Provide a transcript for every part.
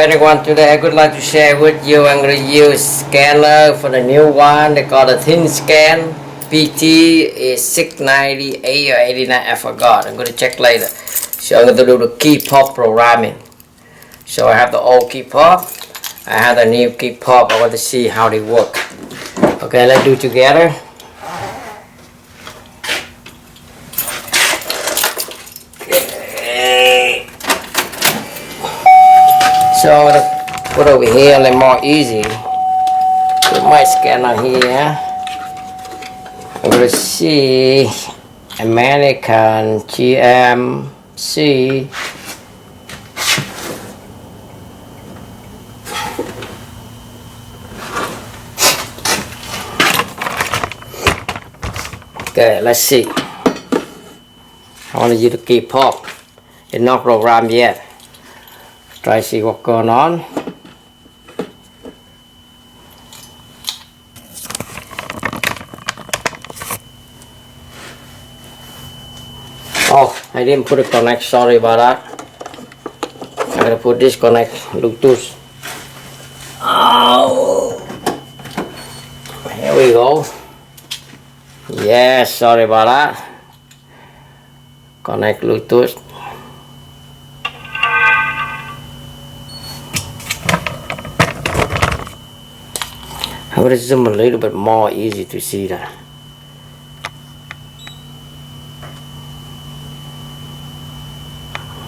everyone, today I would like to share with you I'm going to use scanner for the new one. They call the THINKSCAN. PT is 698 or 89, I forgot. I'm going to check later. So I'm going to do the key pop programming. So I have the old key pop, I have the new key pop. I want to see how they work. Okay, let's do it together. So put over here a little more easy. Put my scanner here. I'm going to see American GMC. Okay, let's see. I want to use the key pop. It's not programmed yet. Try to see what's going on. Oh, I didn't put a connect, sorry about that. I'm gonna put this connect Bluetooth. Oh, here we go. Yes, sorry about that. Connect Bluetooth. I'm going to zoom a little bit more, easy to see that.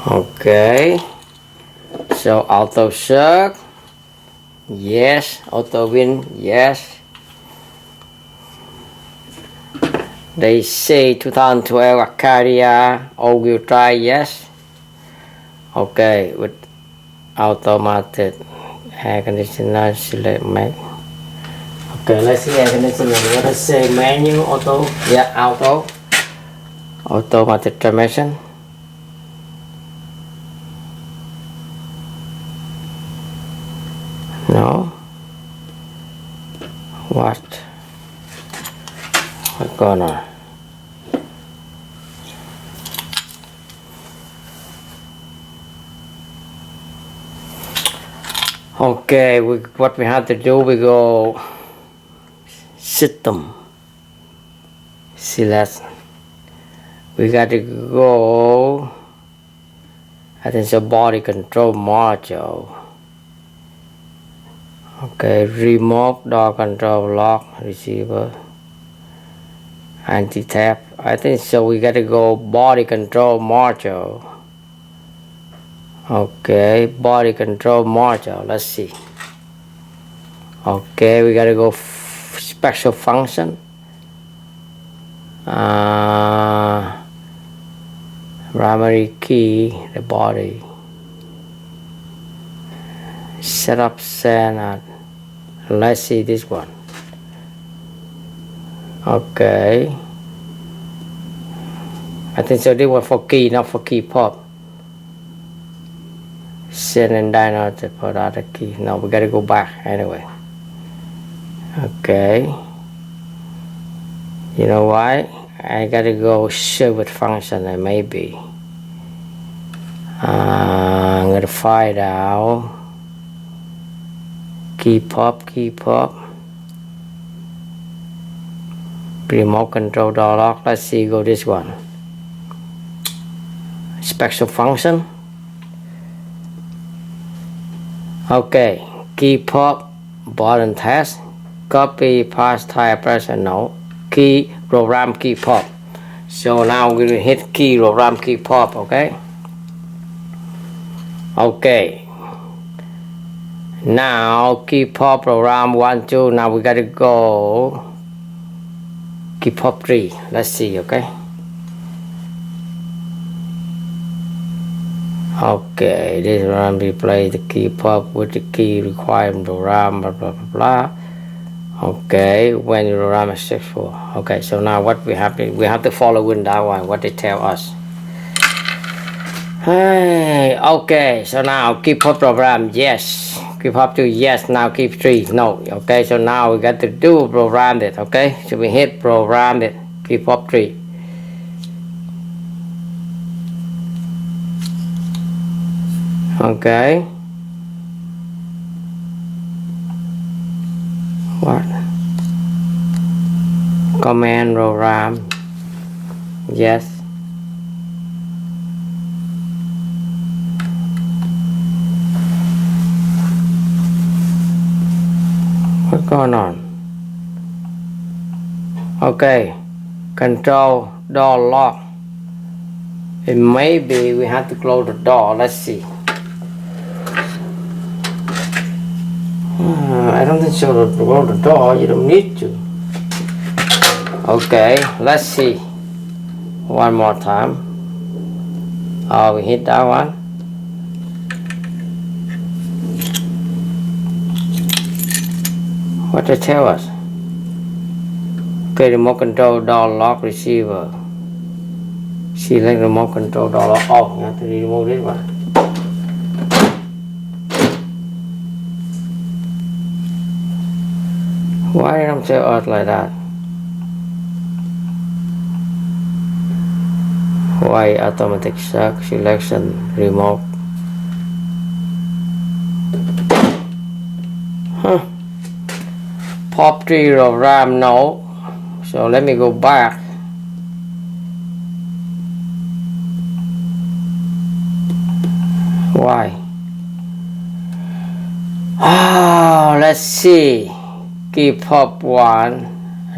Okay, so auto circ, yes. Auto win, yes. They say 2012 ACADIA all-wheel drive, yes. Okay, with automatic air conditioner, select make. Okay, let's see air conditioner. Let us say manual, auto. Yeah, auto. Automatic transmission. No. What's going on? Okay, what we have to do, we go system, select, we got to go, I think it's a body control module. Okay, remote, door control, lock, receiver, anti-tap. I think so. We got to go body control module. Okay, body control module. Let's see. Okay, we got to go special function. Primary key, the body. Setup center. Let's see this one. Okay, I think so. This one for key, not for key pop. Send and dyno to put out the key. No, we gotta go back anyway. Okay, you know why? I gotta go service function, and maybe I'm gonna find out key pop, remote control door lock. Let's see, go this one. Special function. Okay, key pop, button test, copy, pass, type, press, and no. Key, program key pop. So now we're gonna hit key, program key pop, okay? Okay. Now key pop program 1, 2. Now we gotta go key pop 3. Let's see, okay? Okay, this one replay the key pop with the key requirement program, blah blah blah blah. Okay, when you program is 64. Okay, so now what we have to follow in that one, what they tell us. Hey, okay, so now key pop program, yes. Keep up to yes. Now keep 3 no. Okay, so now we got to do program it. Okay, so we hit program it, keep up 3. Okay, What? Command program. Yes. What's going on? Okay. Control door lock. It may be we have to close the door. Let's see. I don't think so. To close the door, you don't need to. Okay, let's see. One more time. Oh, we hit that one. What they tell us? Okay, remote control door lock receiver. Select remote control door lock. Oh, you have to remove this one. Why did I tell us like that? Why automatic search selection remote? Huh? Pop 3 of RAM, no. So let me go back. Why? Oh, let's see. Key pop 1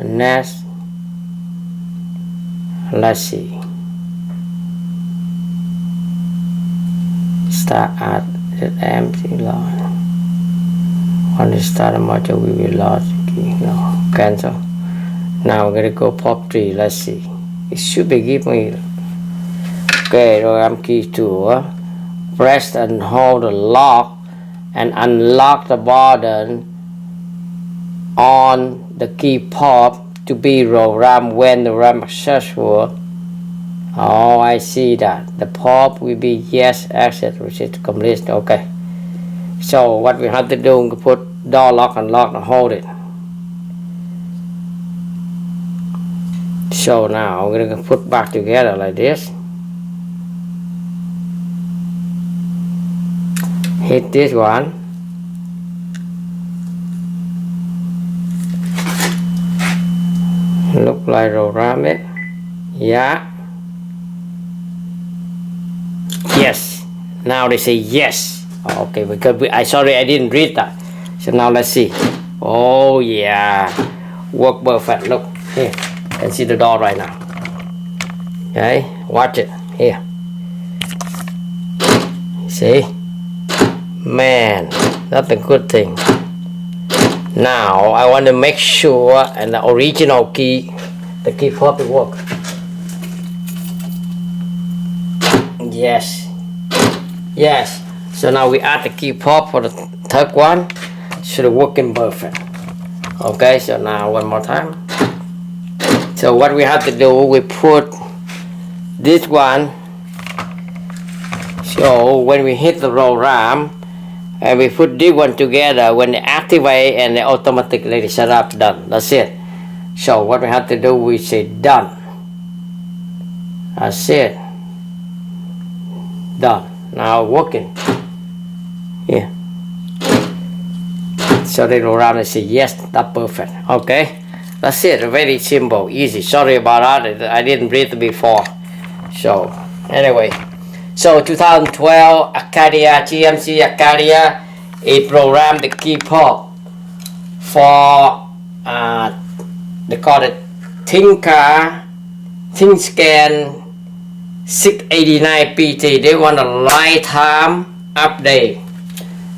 next. Let's see. Start at the empty line. On the start module we will lost key. No, cancel. Now we're gonna go pop 3. Let's see. It should be give me. Okay, program key 2. Press and hold the lock and unlock the button on the key pop to be RAM when the RAM successful. Oh, I see that. The pop will be yes, exit, receipt complete. Okay. So what we have to do is put door lock and lock and hold it. So now we're going to put back together like this. Hit this one. Look like program it. Yeah. Yes. Now they say yes. Okay, because I didn't read that. So now let's see. Oh yeah, work perfect. Look here, you can see the door right now. Okay, watch it here. See, man, that's a good thing. Now I want to make sure and the original key, the key fob will work. Yes. Yes. So now we add the key pop for the third one. Should working perfect. Okay, so now one more time. So what we have to do, we put this one. So when we hit the RAM and we put this one together, when they activate and they automatically set up, done. That's it. So what we have to do, we say done. That's it. Done. Now working. Yeah. So they go around and say yes, that's perfect. Okay, that's it. Very simple, easy. Sorry about that, I didn't read before. So anyway, so 2012 ACADIA, GMC ACADIA, it programmed the key pop for they call it THINKSCAN 689 PT. They want a lifetime update,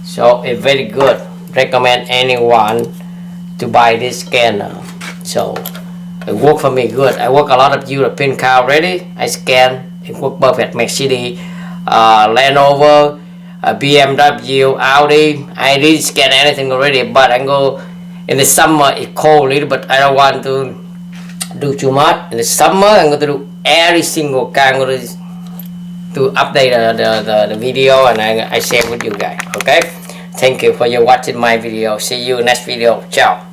so it's very good. Recommend anyone to buy this scanner. So it worked for me good. I work a lot of European car already. I scan, it worked perfect. Mercedes, Land Rover, BMW, Audi. I didn't scan anything already, but I go in the summer. It's cold a little, but I don't want to do too much. In the summer, I'm going to do every single car. I'm going to update the video and I share with you guys. Okay, thank you for your watching my video. See you next video. Ciao.